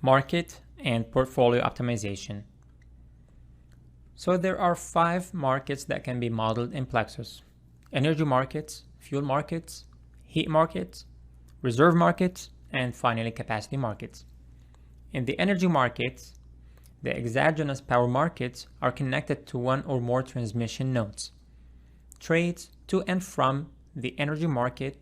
Market and portfolio optimization. So there are 5 markets that can be modeled in PLEXOS: energy markets, fuel markets, heat markets, reserve markets, and finally capacity markets. In the energy markets, the exogenous power markets are connected to one or more transmission nodes. Trades to and from the energy market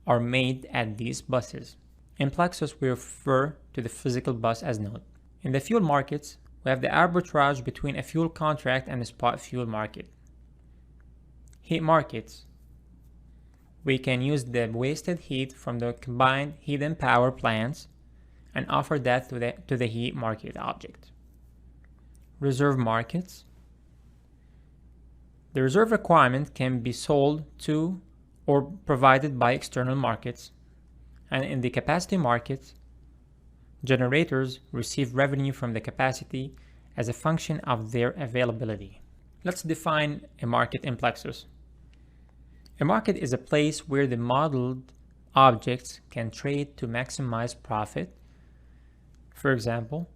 are made at these buses. In PLEXOS, we refer to the physical bus as node. In the fuel markets, we have the arbitrage between a fuel contract and the spot fuel market. Heat markets. We can use the wasted heat from the combined heat and power plants and offer that to the heat market object. Reserve markets. The reserve requirement can be sold to or provided by external markets. And in the capacity market, generators receive revenue from the capacity as a function of their availability. Let's define a market in PLEXOS. A market is a place where the modeled objects can trade to maximize profit. For example,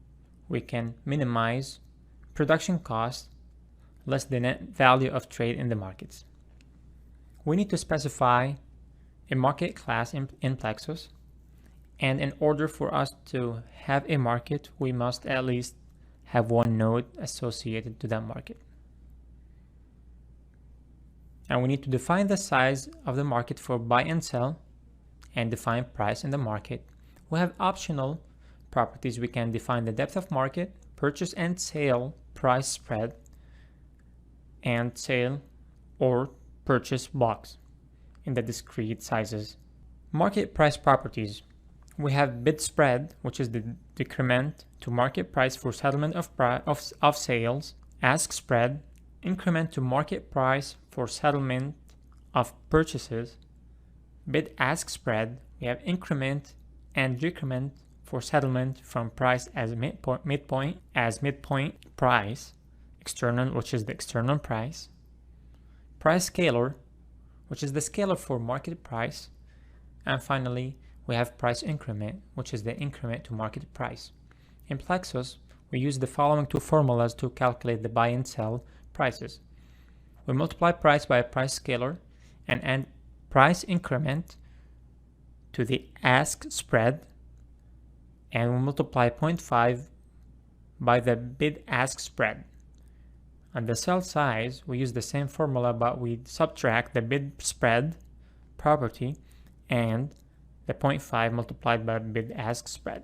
we can minimize production costs less the net value of trade in the markets. We need to specify a market class in PLEXOS, and in order for us to have a market, we must at least have one node associated to that market. And we need to define the size of the market for buy and sell and define price in the market. We have optional properties. We can define the depth of market, purchase and sale price spread, and sale or purchase box in the discrete sizes. Market price properties. We have bid spread, which is the decrement to market price for settlement of sales, ask spread, increment to market price for settlement of purchases, bid ask spread. We have increment and decrement for settlement from price as midpoint price, external, which is the external price, price scalar, which is the scalar for market price, and finally we have price increment, which is the increment to market price. In PLEXOS, we use the following 2 formulas to calculate the buy and sell prices. We multiply price by a price scalar and add price increment to the ask spread, and we multiply 0.5 by the bid ask spread. On the sell size, we use the same formula, but we subtract the bid spread property and the 0.5 multiplied by bid ask spread.